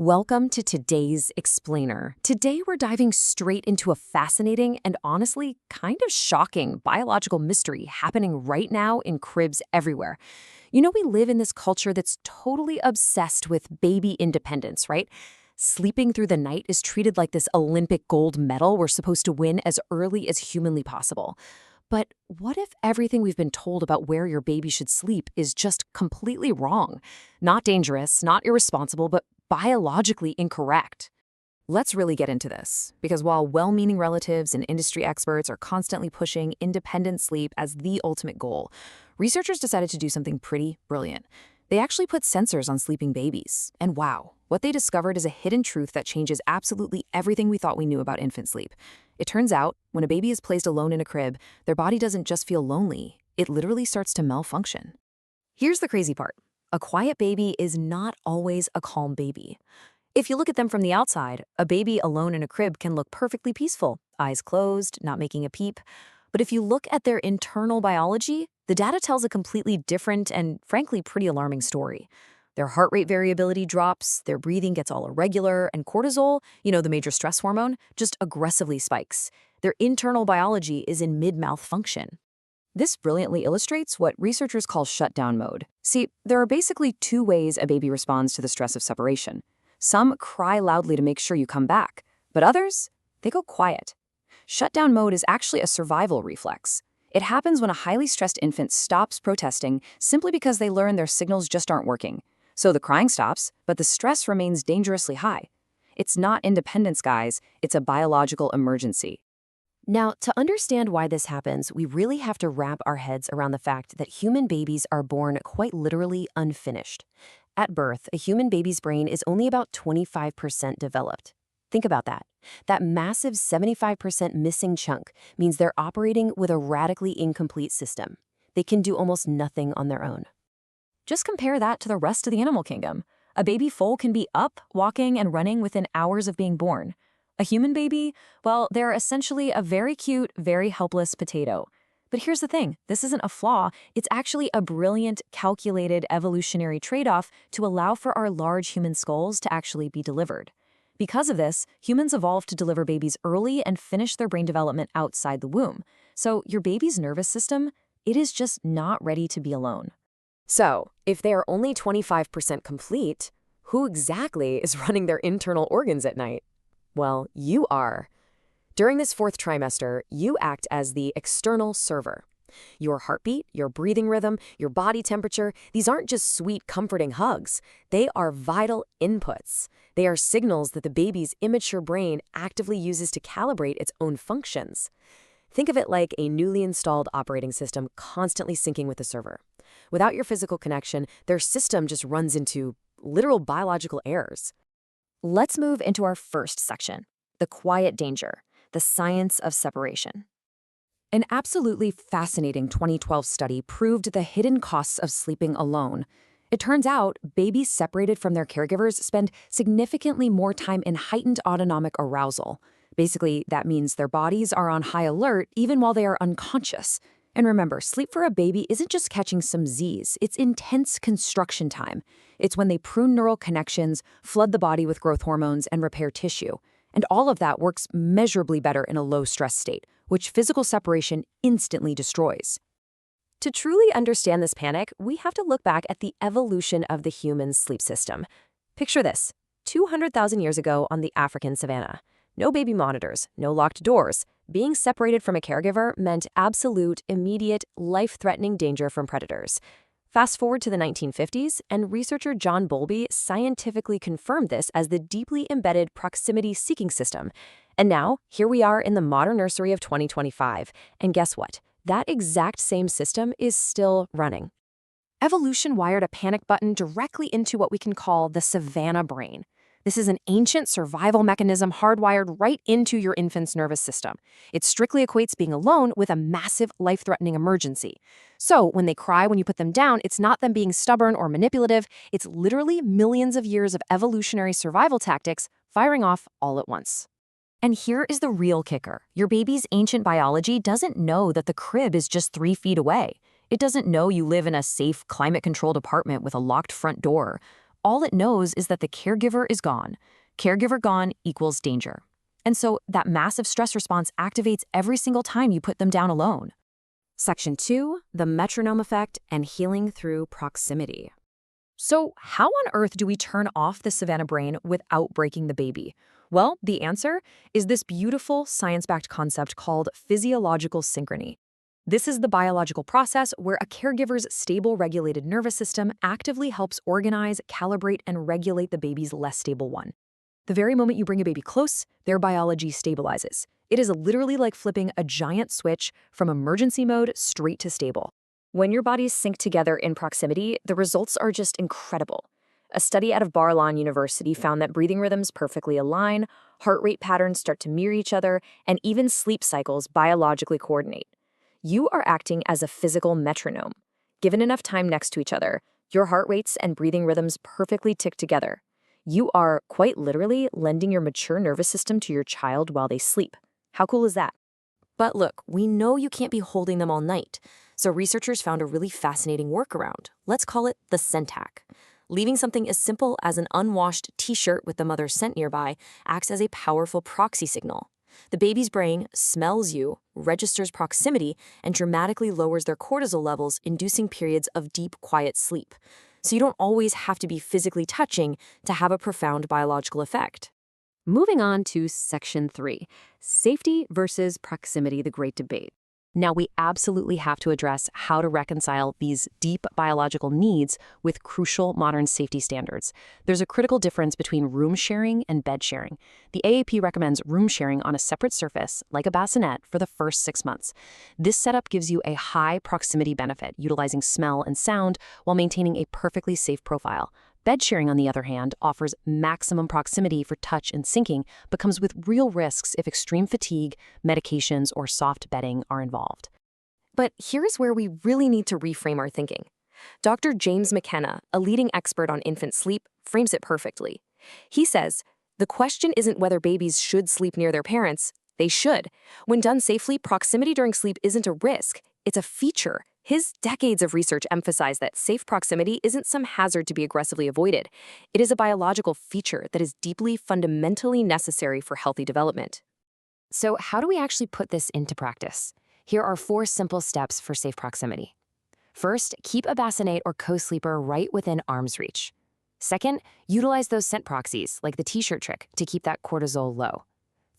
Welcome to today's Explainer. Today we're diving straight into a fascinating and honestly kind of shocking biological mystery happening right now in cribs everywhere. We live in this culture that's totally obsessed with baby independence, right? Sleeping through the night is treated like this Olympic gold medal we're supposed to win as early as humanly possible. But what if everything we've been told about where your baby should sleep is just completely wrong? Not dangerous, not irresponsible, but biologically incorrect. Let's really get into this, because while well-meaning relatives and industry experts are constantly pushing independent sleep as the ultimate goal, researchers decided to do something pretty brilliant. They actually put sensors on sleeping babies. And wow, what they discovered is a hidden truth that changes absolutely everything we thought we knew about infant sleep. It turns out, when a baby is placed alone in a crib, their body doesn't just feel lonely, it literally starts to malfunction. Here's the crazy part. A quiet baby is not always a calm baby. If you look at them from the outside, a baby alone in a crib can look perfectly peaceful, eyes closed, not making a peep. But if you look at their internal biology, the data tells a completely different and, frankly, pretty alarming story. Their heart rate variability drops, their breathing gets all irregular, and cortisol, the major stress hormone, just aggressively spikes. Their internal biology is in mid-mouth function. This brilliantly illustrates what researchers call shutdown mode. See, there are basically two ways a baby responds to the stress of separation. Some cry loudly to make sure you come back, but others, they go quiet. Shutdown mode is actually a survival reflex. It happens when a highly stressed infant stops protesting simply because they learn their signals just aren't working. So the crying stops, but the stress remains dangerously high. It's not independence, guys, it's a biological emergency. Now, to understand why this happens, we really have to wrap our heads around the fact that human babies are born quite literally unfinished. At birth, a human baby's brain is only about 25% developed. Think about that. That massive 75% missing chunk means they're operating with a radically incomplete system. They can do almost nothing on their own. Just compare that to the rest of the animal kingdom. A baby foal can be up, walking, and running within hours of being born. A human baby, well, they're essentially a very cute, very helpless potato. But here's the thing, this isn't a flaw, it's actually a brilliant, calculated evolutionary trade-off to allow for our large human skulls to actually be delivered. Because of this, humans evolved to deliver babies early and finish their brain development outside the womb. So your baby's nervous system, it is just not ready to be alone. So, if they are only 25% complete, who exactly is running their internal organs at night? Well, you are. During this fourth trimester, you act as the external server. Your heartbeat, your breathing rhythm, your body temperature, these aren't just sweet, comforting hugs. They are vital inputs. They are signals that the baby's immature brain actively uses to calibrate its own functions. Think of it like a newly installed operating system constantly syncing with the server. Without your physical connection, their system just runs into literal biological errors. Let's move into our first section, the quiet danger, the science of separation. An absolutely fascinating 2012 study proved the hidden costs of sleeping alone. It turns out babies separated from their caregivers spend significantly more time in heightened autonomic arousal. Basically, that means their bodies are on high alert even while they are unconscious. And remember, sleep for a baby isn't just catching some Z's, it's intense construction time. It's when they prune neural connections, flood the body with growth hormones, and repair tissue. And all of that works measurably better in a low-stress state, which physical separation instantly destroys. To truly understand this panic, we have to look back at the evolution of the human sleep system. Picture this, 200,000 years ago on the African savanna. No baby monitors, no locked doors. Being separated from a caregiver meant absolute, immediate, life-threatening danger from predators. Fast forward to the 1950s, and researcher John Bowlby scientifically confirmed this as the deeply embedded proximity-seeking system. And now, here we are in the modern nursery of 2025. And guess what? That exact same system is still running. Evolution wired a panic button directly into what we can call the savanna brain. This is an ancient survival mechanism hardwired right into your infant's nervous system. It strictly equates being alone with a massive life-threatening emergency. So when they cry when you put them down, it's not them being stubborn or manipulative. It's literally millions of years of evolutionary survival tactics firing off all at once. And here is the real kicker. Your baby's ancient biology doesn't know that the crib is just 3 feet away. It doesn't know you live in a safe, climate-controlled apartment with a locked front door. All it knows is that the caregiver is gone. Caregiver gone equals danger. And so that massive stress response activates every single time you put them down alone. Section 2, the metronome effect and healing through proximity. So how on earth do we turn off the savannah brain without breaking the baby? Well, the answer is this beautiful science-backed concept called physiological synchrony. This is the biological process where a caregiver's stable regulated nervous system actively helps organize, calibrate, and regulate the baby's less stable one. The very moment you bring a baby close, their biology stabilizes. It is literally like flipping a giant switch from emergency mode straight to stable. When your bodies sync together in proximity, the results are just incredible. A study out of Bar-Ilan University found that breathing rhythms perfectly align, heart rate patterns start to mirror each other, and even sleep cycles biologically coordinate. You are acting as a physical metronome. Given enough time next to each other, your heart rates and breathing rhythms perfectly tick together. You are, quite literally, lending your mature nervous system to your child while they sleep. How cool is that? But look, we know you can't be holding them all night, so researchers found a really fascinating workaround. Let's call it the scent hack. Leaving something as simple as an unwashed t-shirt with the mother's scent nearby acts as a powerful proxy signal. The baby's brain smells you, registers proximity, and dramatically lowers their cortisol levels, inducing periods of deep, quiet sleep. So you don't always have to be physically touching to have a profound biological effect. Moving on to Section 3, safety versus proximity, the great debate. Now, we absolutely have to address how to reconcile these deep biological needs with crucial modern safety standards. There's a critical difference between room sharing and bed sharing. The AAP recommends room sharing on a separate surface, like a bassinet, for the first 6 months. This setup gives you a high proximity benefit, utilizing smell and sound while maintaining a perfectly safe profile. Bed sharing, on the other hand, offers maximum proximity for touch and syncing, but comes with real risks if extreme fatigue, medications, or soft bedding are involved. But here's where we really need to reframe our thinking. Dr. James McKenna, a leading expert on infant sleep, frames it perfectly. He says, the question isn't whether babies should sleep near their parents. They should. When done safely, proximity during sleep isn't a risk. It's a feature. His decades of research emphasize that safe proximity isn't some hazard to be aggressively avoided. It is a biological feature that is deeply, fundamentally necessary for healthy development. So how do we actually put this into practice? Here are 4 simple steps for safe proximity. First, keep a bassinet or co-sleeper right within arm's reach. Second, utilize those scent proxies, like the t-shirt trick, to keep that cortisol low.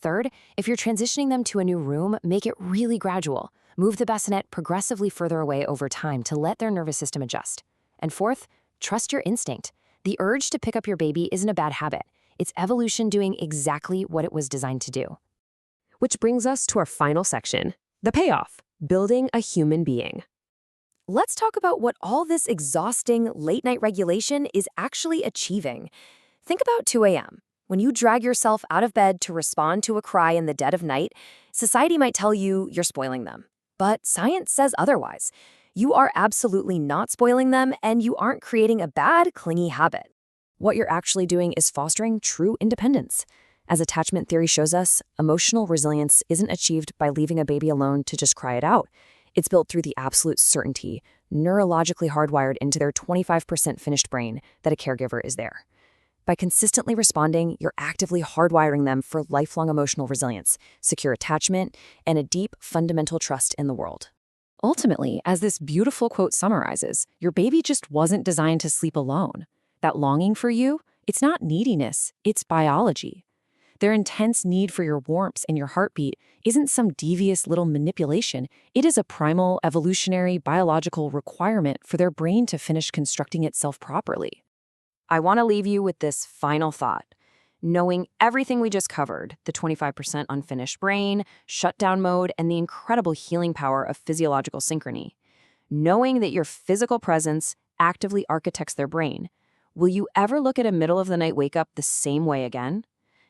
Third, if you're transitioning them to a new room, make it really gradual. Move the bassinet progressively further away over time to let their nervous system adjust. And fourth, trust your instinct. The urge to pick up your baby isn't a bad habit. It's evolution doing exactly what it was designed to do. Which brings us to our final section, the payoff, building a human being. Let's talk about what all this exhausting late-night regulation is actually achieving. Think about 2 a.m. When you drag yourself out of bed to respond to a cry in the dead of night, society might tell you you're spoiling them. But science says otherwise. You are absolutely not spoiling them, and you aren't creating a bad, clingy habit. What you're actually doing is fostering true independence. As attachment theory shows us, emotional resilience isn't achieved by leaving a baby alone to just cry it out. It's built through the absolute certainty, neurologically hardwired into their 25% finished brain, that a caregiver is there. By consistently responding, you're actively hardwiring them for lifelong emotional resilience, secure attachment, and a deep, fundamental trust in the world. Ultimately, as this beautiful quote summarizes, your baby just wasn't designed to sleep alone. That longing for you, it's not neediness, it's biology. Their intense need for your warmth and your heartbeat isn't some devious little manipulation. It is a primal, evolutionary, biological requirement for their brain to finish constructing itself properly. I want to leave you with this final thought. Knowing everything we just covered, the 25% unfinished brain, shutdown mode, and the incredible healing power of physiological synchrony. Knowing that your physical presence actively architects their brain, will you ever look at a middle-of-the-night wake-up the same way again?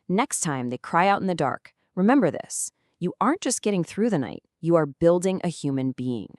Next time they cry out in the dark, remember this. You aren't just getting through the night, you are building a human being.